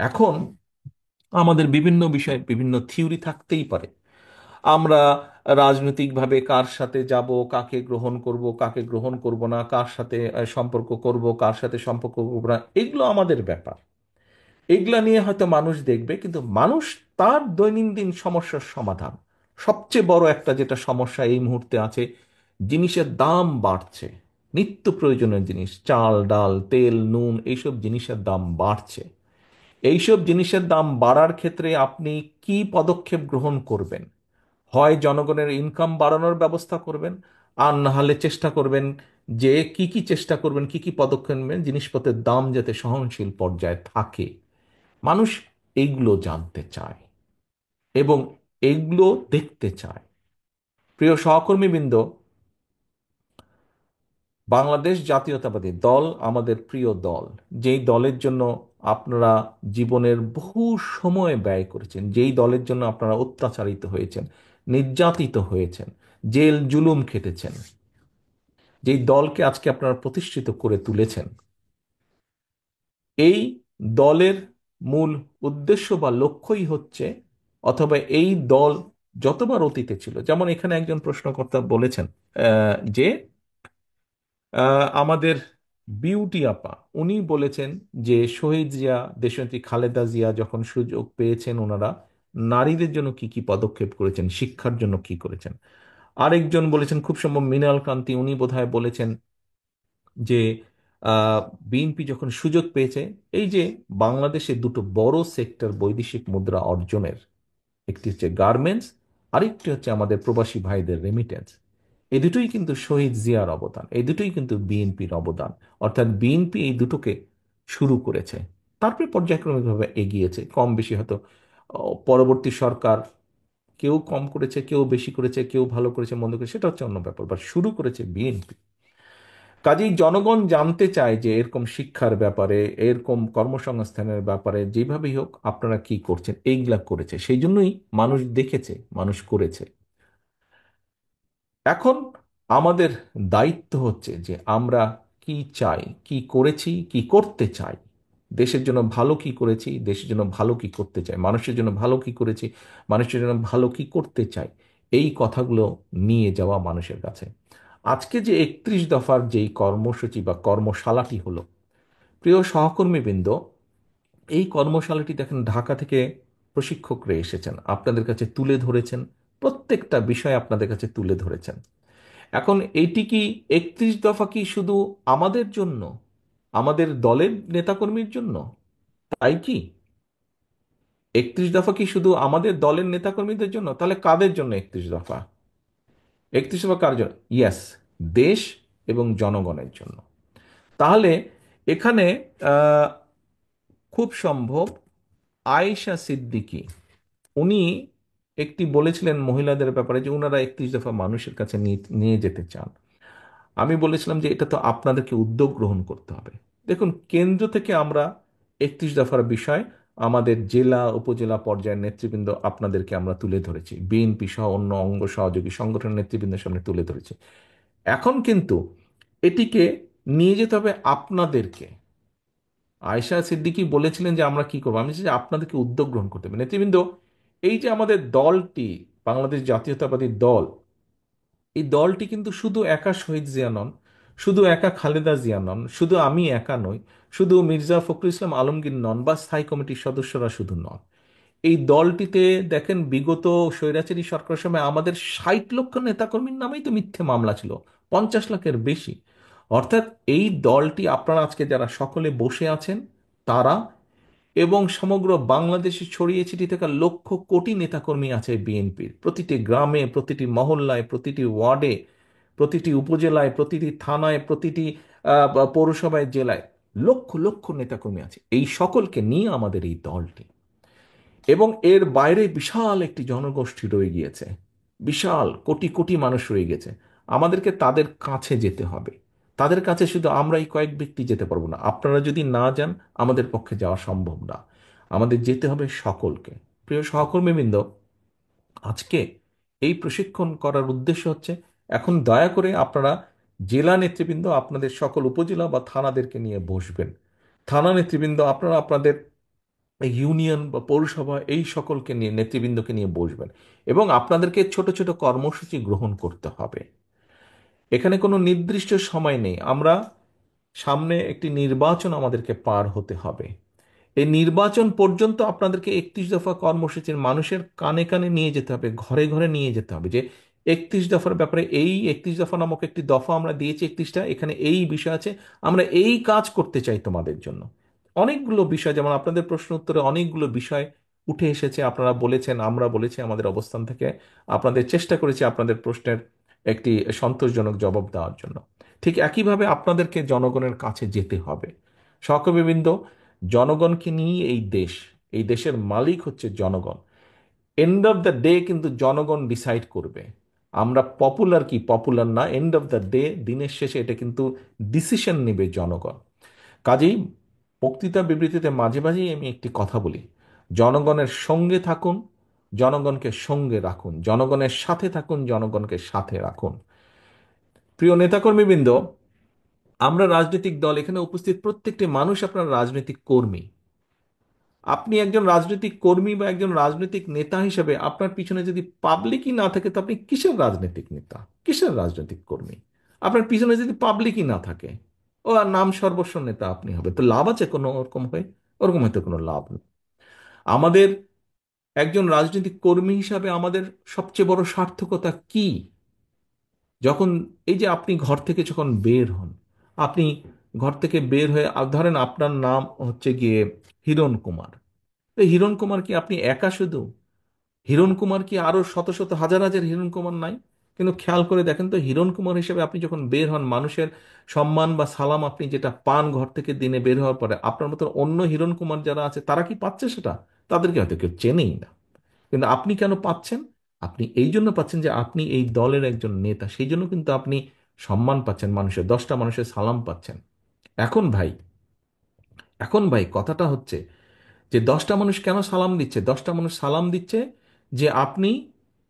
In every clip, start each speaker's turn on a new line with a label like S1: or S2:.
S1: এখন আমাদের বিভিন্ন বিষয়ে বিভিন্ন থিওরি থাকতেই পারে। আমরা রাজনৈতিকভাবে কার সাথে যাব, কাকে গ্রহণ করব, কাকে গ্রহণ করব না, কার সাথে সম্পর্ক করব, কার সাথে সম্পর্ক করব না, এগুলো আমাদের ব্যাপার। এগুলা নিয়ে হয়তো মানুষ দেখবে, কিন্তু মানুষ তার দৈনন্দিন সমস্যার সমাধান, সবচেয়ে বড় একটা যেটা সমস্যা এই মুহূর্তে আছে, জিনিসের দাম বাড়ছে। নিত্য প্রয়োজনীয় জিনিস, চাল ডাল তেল নুন, এইসব জিনিসের দাম বাড়ছে। এইসব জিনিসের দাম বাড়ার ক্ষেত্রে আপনি কি পদক্ষেপ গ্রহণ করবেন? হয় জনগণের ইনকাম বাড়ানোর ব্যবস্থা করবেন, আর না হলে চেষ্টা করবেন যে কি কি চেষ্টা করবেন, কি কি পদক্ষেপ নেবেন জিনিসপত্রের দাম যাতে সহনশীল পর্যায়ে থাকে। মানুষ এইগুলো জানতে চায় এবং এইগুলো দেখতে চায়। প্রিয় সহকর্মীবৃন্দ, বাংলাদেশ জাতীয়তাবাদী দল আমাদের প্রিয় দল। যেই দলের জন্য আপনারা জীবনের বহু সময় ব্যয় করেছেন, যেই দলের জন্য আপনারা অত্যাচারিত হয়েছেন, নির্যাতিত হয়েছেন, জেল জুলুম খেটেছেন, যেই দলকে আজকে আপনারা প্রতিষ্ঠিত করে তুলেছেন, এই দলের মূল উদ্দেশ্য বা লক্ষ্যই হচ্ছে, অথবা এই দল যতবার অতীতে ছিল, যেমন এখানে একজন প্রশ্নকর্তা বলেছেন যে আমাদের বিউটি আপা, উনি বলেছেন যে শহীদ জিয়া, দেশনেত্রী খালেদা জিয়া যখন সুযোগ পেয়েছেন ওনারা নারীদের জন্য কি কি পদক্ষেপ করেছেন, শিক্ষার জন্য কি করেছেন। আরেকজন বলেছেন, খুব সম্ভব মৃণাল কান্তি, উনি বোধহয় বলেছেন যে আহ, বিএনপি যখন সুযোগ পেয়েছে, এই যে বাংলাদেশে দুটো বড় সেক্টর বৈদেশিক মুদ্রা অর্জনের, একটি হচ্ছে গার্মেন্টস, আরেকটি হচ্ছে আমাদের প্রবাসী ভাইদের রেমিটেন্স। এই দুটোই কিন্তু শহীদ জিয়ার অবদান, এই দুটোই কিন্তু বিএনপির অবদান। অর্থাৎ বিএনপি এই দুটোকে শুরু করেছে, তারপরে পর্যায়ক্রমিকভাবে এগিয়েছে, কম বেশি হয়তো পরবর্তী সরকার কেউ কম করেছে, কেউ বেশি করেছে, কেউ ভালো করেছে মন্দ করেছে, সেটা হচ্ছে অন্য ব্যাপার, বা শুরু করেছে বিএনপি। কাজেই জনগণ জানতে চায় যে এরকম শিক্ষার ব্যাপারে, এরকম কর্মসংস্থানের ব্যাপারে যেভাবেই হোক আপনারা কি করছেন, এইগুলা করেছে, সেই জন্যই মানুষ দেখেছে, মানুষ করেছে। এখন আমাদের দায়িত্ব হচ্ছে যে আমরা কি চাই, কি করেছি, কি করতে চাই, দেশের জন্য ভালো কি করেছি, দেশের জন্য ভালো কি করতে চাই, মানুষের জন্য ভালো কি করেছি, মানুষের জন্য ভালো কি করতে চাই, এই কথাগুলো নিয়ে যাওয়া মানুষের কাছে। আজকে যে 31 দফার যেই কর্মসূচি বা কর্মশালাটি হলো, প্রিয় সহকর্মীবৃন্দ, এই কর্মশালাটি দেখেন ঢাকা থেকে প্রশিক্ষকরা এসেছেন, আপনাদের কাছে তুলে ধরেছেন, প্রত্যেকটা বিষয় আপনাদের কাছে তুলে ধরেছেন। এখন এইটি কি 31 দফা কি শুধু আমাদের জন্য, আমাদের দলের নেতাকর্মীর জন্য? তাই কি 31 দফা কি শুধু আমাদের দলের নেতাকর্মীদের জন্য? তাহলে কাদের জন্য 31 দফা? 31 দফা কার জন্য? ইয়েস, দেশ এবং জনগণের জন্য। তাহলে এখানে আহ, খুব সম্ভব আয়েশা সিদ্দিকী, উনি একটি বলেছিলেন মহিলাদের ব্যাপারে যে উনারা 31 দফা মানুষের কাছে নিয়ে নিয়ে যেতে চান। আমি বলেছিলাম যে এটা তো আপনাদেরকে উদ্যোগ গ্রহণ করতে হবে। দেখুন, কেন্দ্র থেকে আমরা 31 দফার বিষয় আমাদের জেলা উপজেলা পর্যায়ের নেতৃবৃন্দ আপনাদেরকে আমরা তুলে ধরেছি, বিএনপি সহ অন্য অঙ্গ সহযোগী সংগঠনের নেতৃবৃন্দের সামনে তুলে ধরেছি। এখন কিন্তু এটিকে নিয়ে যেতে হবে আপনাদেরকে। আয়েশা সিদ্দিকী বলেছিলেন যে আমরা কি করবো, আমি বলছি যে আপনাদেরকে উদ্যোগ গ্রহণ করতে হবে। নেতৃবৃন্দ, এই যে আমাদের দলটি, বাংলাদেশ জাতীয়তাবাদী দল, এই দলটি কিন্তু শুধু একা শহীদ জিয়া নন, শুধু একা খালেদা জিয়া নন, শুধু আমি একা নই, শুধু মির্জা ফখরুল ইসলাম আলমগীর নন, বা স্থায়ী কমিটির সদস্যরা শুধু নন। এই দলটিতে দেখেন বিগত স্বৈরাচারী সরকারের সময় আমাদের 60 লক্ষ নেতাকর্মীর নামেই তো মিথ্যে মামলা ছিল, 50 লাখের বেশি। অর্থাৎ এই দলটি, আপনারা আজকে যারা সকলে বসে আছেন তারা, এবং সমগ্র বাংলাদেশে ছড়িয়ে ছিটিয়ে থাকা লক্ষ কোটি নেতাকর্মী আছে বিএনপির, প্রতিটি গ্রামে, প্রতিটি মহল্লায়, প্রতিটি ওয়ার্ডে, প্রতিটি উপজেলায়, প্রতিটি থানায়, প্রতিটি পৌরসভায়, জেলায় লক্ষ লক্ষ নেতাকর্মী আছে। এই সকলকে নিয়ে আমাদের এই দলটি, এবং এর বাইরে বিশাল একটি জনগোষ্ঠী রয়ে গিয়েছে, বিশাল কোটি কোটি মানুষ রয়ে গেছে। আমাদেরকে তাদের কাছে যেতে হবে। তাদের কাছে শুধু আমরা এই কয়েক ব্যক্তি যেতে পারবো না, আপনারা যদি না যান আমাদের পক্ষে যাওয়া সম্ভব না। আমাদের যেতে হবে সকলকে। প্রিয় সহকর্মীবৃন্দ, আজকে এই প্রশিক্ষণ করার উদ্দেশ্য হচ্ছে, এখন দয়া করে আপনারা জেলা নেতৃবৃন্দ আপনাদের সকল উপজেলা বা থানাদেরকে নিয়ে বসবেন। থানা নেতৃবৃন্দ আপনারা আপনাদের ইউনিয়ন বা পৌরসভা এই সকলকে নিয়ে, নেতৃবৃন্দকে নিয়ে বসবেন এবং আপনাদেরকে ছোট ছোট কর্মসূচি গ্রহণ করতে হবে। এখানে কোনো নির্দিষ্ট সময় নেই। আমরা সামনে একটি নির্বাচন আমাদেরকে পার হতে হবে। এই নির্বাচন পর্যন্ত আপনাদেরকে 31 দফা কর্মসূচির মানুষের কানে কানে নিয়ে যেতে হবে, ঘরে ঘরে নিয়ে যেতে হবে যে 31 দফার ব্যাপারে, এই 31 দফা নামক একটি দফা আমরা দিয়েছি, 31টা, এখানে এই বিষয় আছে, আমরা এই কাজ করতে চাই তোমাদের জন্য। অনেকগুলো বিষয়, যেমন আপনাদের প্রশ্ন উত্তরে অনেকগুলো বিষয় উঠে এসেছে, আপনারা বলেছেন, আমরা বলেছি আমাদের অবস্থান থেকে, আপনাদের চেষ্টা করেছি আপনাদের প্রশ্নের একটি সন্তোষজনক জবাব দেওয়ার জন্য। ঠিক একইভাবে আপনাদেরকে জনগণের কাছে যেতে হবে। সহকর্মীবৃন্দ, জনগণকে নিয়ে এই দেশ, এই দেশের মালিক হচ্ছে জনগণ। এন্ড অফ দ্য ডে কিন্তু জনগণ ডিসাইড করবে। আমরা পপুলার কি পপুলার না, এন্ড অফ দ্য ডে, দিনের শেষে এটা কিন্তু ডিসিশন নেবে জনগণ। কাজেই বক্তৃতা বিবৃতিতে মাঝে মাঝেই আমি একটি কথা বলি, জনগণের সঙ্গে থাকুন, জনগণকে সঙ্গে রাখুন, জনগণের সাথে থাকুন, জনগণকে সাথে রাখুন। প্রিয় নেতাকর্মীবৃন্দ, আমরা রাজনৈতিক দল, এখানে উপস্থিত প্রত্যেকটি মানুষ আপনার রাজনৈতিক কর্মী। আপনি একজন রাজনৈতিক কর্মী বা একজন রাজনৈতিক নেতা হিসেবে আপনার পিছনে যদি পাবলিকই না থাকে, তো আপনি কিসের রাজনৈতিক নেতা, কিসের রাজনৈতিক কর্মী? আপনার পিছনে যদি পাবলিকই না থাকে, ও আর নাম সর্বস্ব নেতা আপনি হবে, তো লাভ আছে কোনো ওরকম হয়ে? ওরকম হয়তো কোনো লাভ নেই। আমাদের একজন রাজনৈতিক কর্মী হিসাবে আমাদের সবচেয়ে বড় সার্থকতা কি? যখন এই যে আপনি ঘর থেকে যখন বের হন, আপনি ঘর থেকে বের হয়ে ধরেন আপনার নাম হচ্ছে গিয়ে হিরণ কুমার। এই হিরণ কুমার কি আপনি একা শুধু? হিরণ কুমার কি আরো শত শত হাজার হাজার হিরণ কুমার নাই? কিন্তু খেয়াল করে দেখেন তো, হিরণ কুমার হিসেবে আপনি যখন বের হন, মানুষের সম্মান বা সালাম আপনি যেটা পান ঘর থেকে দিনে বের হওয়ার পরে, আপনার মতো অন্য হিরণ কুমার যারা আছে তারা কি পাচ্ছে সেটা? তাদেরকে হয়তো কেউ চেনেই না। কিন্তু আপনি কেন পাচ্ছেন? আপনি এই জন্য পাচ্ছেন যে আপনি এই দলের একজন নেতা, সেই জন্য কিন্তু আপনি সম্মান পাচ্ছেন, মানুষের 10টা মানুষের সালাম পাচ্ছেন। এখন ভাই, এখন ভাই কথাটা হচ্ছে যে 10টা মানুষ কেন সালাম দিচ্ছে? 10টা মানুষ সালাম দিচ্ছে যে আপনি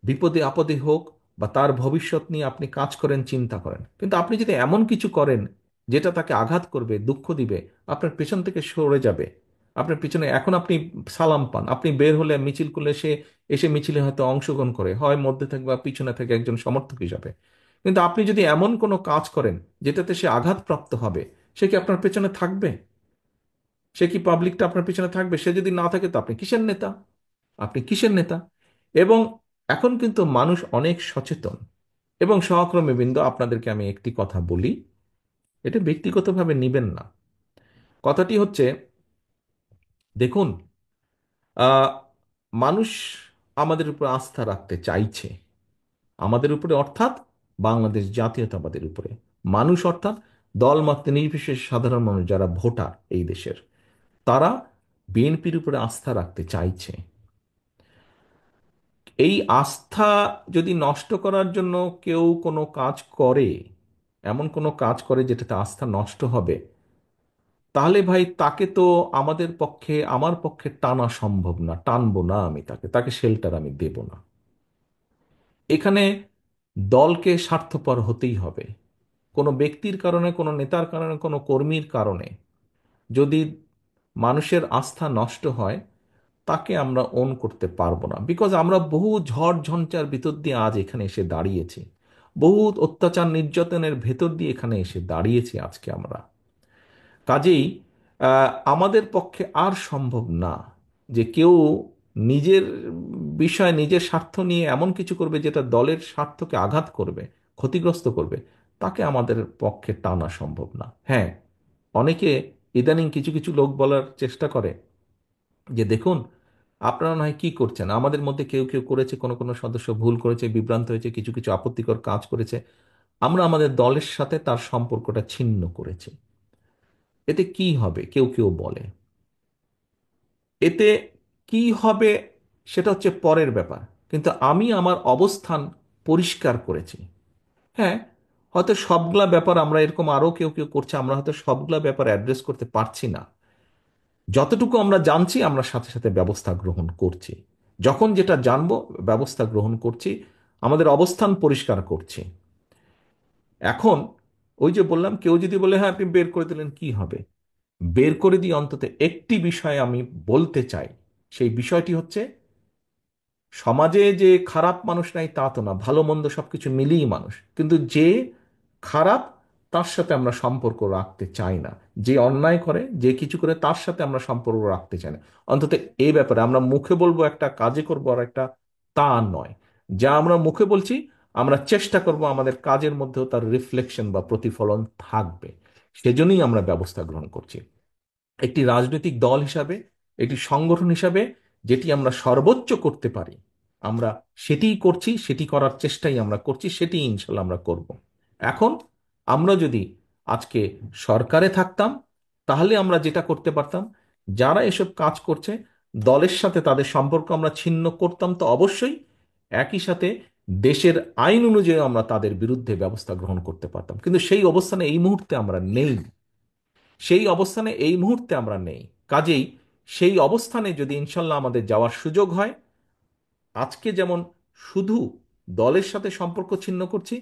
S1: বিপদে আপদে হোক বা তার ভবিষ্যৎ নিয়ে আপনি কাজ করেন, চিন্তা করেন। কিন্তু আপনি যদি এমন কিছু করেন যেটা তাকে আঘাত করবে, দুঃখ দিবে, আপনার পেছন থেকে সরে যাবে, আপনার পিছনে, এখন আপনি সালাম পান, আপনি বের হলে মিছিল করলে সে এসে মিছিলে হয়তো অংশগ্রহণ করে, হয় মধ্যে থেকে বা পিছনে থেকে একজন সমর্থক হিসাবে। কিন্তু আপনি যদি এমন কোনো কাজ করেন যেটাতে সে আঘাতপ্রাপ্ত হবে, সে কি আপনার পেছনে থাকবে? সে কি পাবলিকটা আপনার পিছনে থাকবে? সে যদি না থাকে তো আপনি কিসের নেতা? আপনি কিসের নেতা? এবং এখন কিন্তু মানুষ অনেক সচেতন। এবং সহকর্মীবৃন্দ, আপনাদেরকে আমি একটি কথা বলি, এটা ব্যক্তিগতভাবে নিবেন না। কথাটি হচ্ছে, দেখুন, আহ, মানুষ আমাদের উপর আস্থা রাখতে চাইছে, আমাদের উপরে অর্থাৎ বাংলাদেশ জাতীয়তাবাদের উপরে। মানুষ অর্থাৎ দলমত নির্বিশেষে সাধারণ মানুষ যারা ভোটার এই দেশের, তারা বিএনপির উপরে আস্থা রাখতে চাইছে। এই আস্থা যদি নষ্ট করার জন্য কেউ কোনো কাজ করে, এমন কোনো কাজ করে যেটাতে আস্থা নষ্ট হবে, তাহলে ভাই তাকে তো আমাদের পক্ষে, আমার পক্ষে টানা সম্ভব না, টানবো না আমি তাকে, তাকে শেল্টার আমি দেব না। এখানে দলকে স্বার্থপর হতেই হবে। কোনো ব্যক্তির কারণে, কোনো নেতার কারণে, কোনো কর্মীর কারণে যদি মানুষের আস্থা নষ্ট হয়, তাকে আমরা ওন করতে পারবো না। বিকজ আমরা বহু ঝড় ঝঞ্ঝার ভিতর দিয়ে আজ এখানে এসে দাঁড়িয়েছি, বহু অত্যাচার নির্যাতনের ভেতর দিয়ে এখানে এসে দাঁড়িয়েছি আজকে আমরা। কাজেই আমাদের পক্ষে আর সম্ভব না যে কেউ নিজের বিষয়, নিজের স্বার্থ নিয়ে এমন কিছু করবে যেটা দলের স্বার্থকে আঘাত করবে, ক্ষতিগ্রস্ত করবে। তাকে আমাদের পক্ষে টানা সম্ভব না। হ্যাঁ, অনেকে ইদানিং কিছু কিছু লোক বলার চেষ্টা করে যে দেখুন, আপনারা নয় কি করছেন, আমাদের মধ্যে কেউ কেউ করেছে, কোনো কোনো সদস্য ভুল করেছে, বিভ্রান্ত হয়েছে, কিছু কিছু আপত্তিকর কাজ করেছে, আমরা আমাদের দলের সাথে তার সম্পর্কটা ছিন্ন করেছি। এতে কি হবে কেউ কেউ বলে, এতে কি হবে সেটা হচ্ছে পরের ব্যাপার। কিন্তু আমি আমার অবস্থান পরিষ্কার করেছি। হ্যাঁ, হয়তো সবগুলা ব্যাপার আমরা এরকম আরো কেউ কেউ করছে, আমরা হয়তো সবগুলা ব্যাপার অ্যাড্রেস করতে পারছি না। যতটুকু আমরা জানছি আমরা সাথে সাথে ব্যবস্থা গ্রহণ করছি, যখন যেটা জানবো ব্যবস্থা গ্রহণ করছি, আমাদের অবস্থান পরিষ্কার করছি। এখন ওই যে বললাম, কেউ যদি বলে হ্যাঁ আপনি বের করে দিলেন কি হবে, বের করে দিয়ে অন্তত একটি বিষয় আমি বলতে চাই। সেই বিষয়টি হচ্ছে, সমাজে যে খারাপ মানুষ নাই তা তো না, ভালো মন্দ সবকিছু মিলিয়ে মানুষ, কিন্তু যে খারাপ তার সাথে আমরা সম্পর্ক রাখতে চাই না। যে অন্যায় করে, যে কিছু করে, তার সাথে আমরা সম্পর্ক রাখতে চাই না। অন্তত এই ব্যাপারে আমরা মুখে বলবো একটা, কাজে করবো আর একটা, তা নয়। যা আমরা মুখে বলছি, আমরা চেষ্টা করব আমাদের কাজের মধ্যেও তার রিফ্লেকশন বা প্রতিফলন থাকবে। সেজন্যই আমরা ব্যবস্থা গ্রহণ করছি। একটি রাজনৈতিক দল হিসাবে, একটি সংগঠন হিসাবে, যেটি আমরা সর্বোচ্চ করতে পারি আমরা সেটিই করছি, সেটি করার চেষ্টাই আমরা করছি, সেটি ইনশাল্লাহ আমরা করব। এখন আমরা যদি আজকে সরকারে থাকতাম, তাহলে আমরা যেটা করতে পারতাম, যারা এসব কাজ করছে দলের সাথে তাদের সম্পর্ক আমরা ছিন্ন করতাম তো অবশ্যই, একই সাথে দেশের আইন অনুযায়ী আমরা তাদের বিরুদ্ধে ব্যবস্থা গ্রহণ করতে পারতাম। কিন্তু সেই অবস্থানে এই মুহূর্তে আমরা নেই। সেই অবস্থানে এই মুহূর্তে আমরা নেই। কাজেই সেই অবস্থানে যদি ইনশাল্লাহ আমাদের যাওয়ার সুযোগ হয়, আজকে যেমন শুধু দলের সাথে সম্পর্ক ছিন্ন করছি,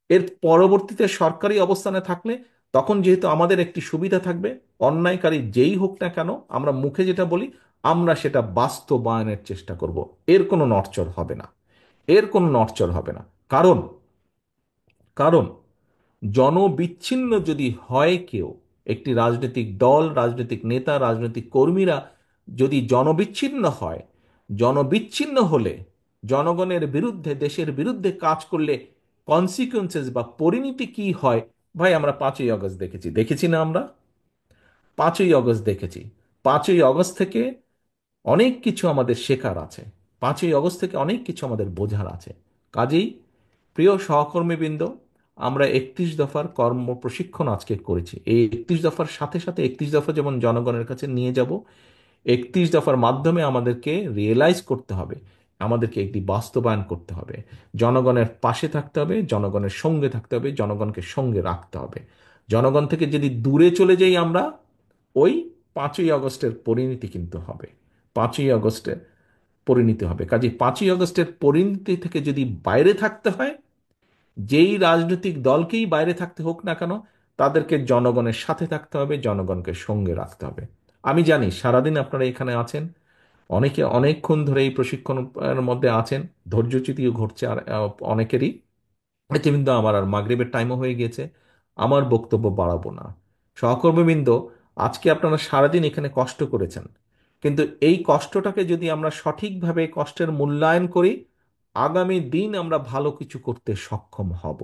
S1: এর পরবর্তীতে সরকারি অবস্থানে থাকলে তখন যেহেতু আমাদের একটি সুবিধা থাকবে, অন্যায়কারী যেই হোক না কেন, আমরা মুখে যেটা বলি আমরা সেটা বাস্তবায়নের চেষ্টা করব। এর কোনো নড়চড় হবে না, এর কোনো নড়চড় হবে না। কারণ কারণ জনবিচ্ছিন্ন যদি হয় কেউ, একটি রাজনৈতিক দল, রাজনৈতিক নেতা, রাজনৈতিক কর্মীরা যদি জনবিচ্ছিন্ন হয়, জনবিচ্ছিন্ন হলে, জনগণের বিরুদ্ধে, দেশের বিরুদ্ধে কাজ করলে কনসিকুয়েন্সেস বা পরিণতি কি হয়, ভাই আমরা 5ই আগস্ট দেখেছি, দেখেছি না আমরা? 5ই আগস্ট দেখেছি। 5ই আগস্ট থেকে অনেক কিছু আমাদের শেখার আছে। 5ই আগস্ট থেকে অনেক কিছু আমাদের বোঝার আছে। কাজেই প্রিয় সহকর্মীবৃন্দ, আমরা 31 দফার কর্ম প্রশিক্ষণ আজকে করেছি। এই 31 দফার সাথে সাথে 31 দফা যেমন জনগণের কাছে নিয়ে যাব, 31 দফার মাধ্যমে আমাদেরকে রিয়েলাইজ করতে হবে, আমাদেরকে একটি বাস্তবায়ন করতে হবে। জনগণের পাশে থাকতে হবে, জনগণের সঙ্গে থাকতে হবে, জনগণকে সঙ্গে রাখতে হবে। জনগণ থেকে যদি দূরে চলে যাই আমরা, ওই 5ই আগস্টের পরিণতি কিন্তু হবে। 5ই আগস্টের পরিণতি হবে। কাজে 5ই আগস্টের পরিণতি থেকে যদি বাইরে থাকতে হয়, যেই রাজনৈতিক দলকেই বাইরে থাকতে হোক না কেন, তাদেরকে জনগণের সাথে থাকতে হবে, জনগণকে সঙ্গে রাখতে হবে। আমি জানি সারাদিন আপনারা এখানে আছেন, অনেকে অনেকক্ষণ ধরে এই প্রশিক্ষণের মধ্যে আছেন, ধৈর্যচ্যুতিও ঘটছে আর অনেকেরই। এতে কিন্তু আমার আর মাগরিবের টাইমও হয়ে গিয়েছে, আমার বক্তব্য বাড়াবো না। সহকর্মীবৃন্দ, আজকে আপনারা সারাদিন এখানে কষ্ট করেছেন, কিন্তু এই কষ্টটাকে যদি আমরা সঠিকভাবে কষ্টের মূল্যায়ন করি, আগামী দিন আমরা ভালো কিছু করতে সক্ষম হব।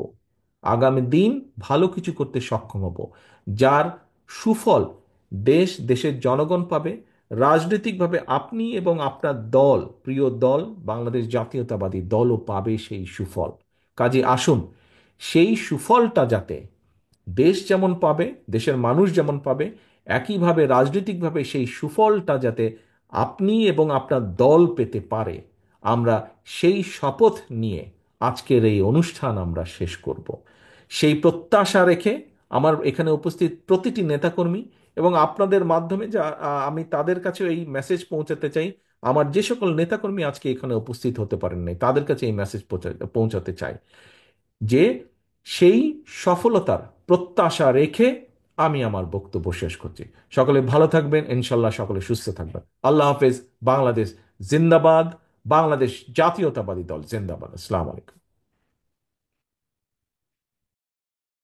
S1: আগামী দিন ভালো কিছু করতে সক্ষম হব, যার সুফল দেশ, দেশের জনগণ পাবে। রাজনৈতিকভাবে আপনি এবং আপনার দল, প্রিয় দল বাংলাদেশ জাতীয়তাবাদী দলও পাবে সেই সুফল। কাজে আসুন, সেই সুফলটা যাতে দেশ যেমন পাবে, দেশের মানুষ যেমন পাবে, একইভাবে রাজনৈতিকভাবে সেই সুফলটা যাতে আপনি এবং আপনার দল পেতে পারে, আমরা সেই শপথ নিয়ে আজকের এই অনুষ্ঠান আমরা শেষ করব। সেই প্রত্যাশা রেখে আমার এখানে উপস্থিত প্রতিটি নেতাকর্মী এবং আপনাদের মাধ্যমে যা আমি তাদের কাছে এই মেসেজ পৌঁছাতে চাই, আমার যে সকল নেতাকর্মী আজকে এখানে উপস্থিত হতে পারেন নাই তাদের কাছে এই মেসেজ পৌঁছাতে চাই যে, সেই সফলতার প্রত্যাশা রেখে আমি আমার বক্তব্য শেষ করছি। সকলে ভালো থাকবেন, ইনশাল্লাহ সকলে সুস্থ থাকবেন। আল্লাহ হাফেজ। বাংলাদেশ জিন্দাবাদ। বাংলাদেশ জাতীয়তাবাদী দল জিন্দাবাদ। আসসালামু আলাইকুম।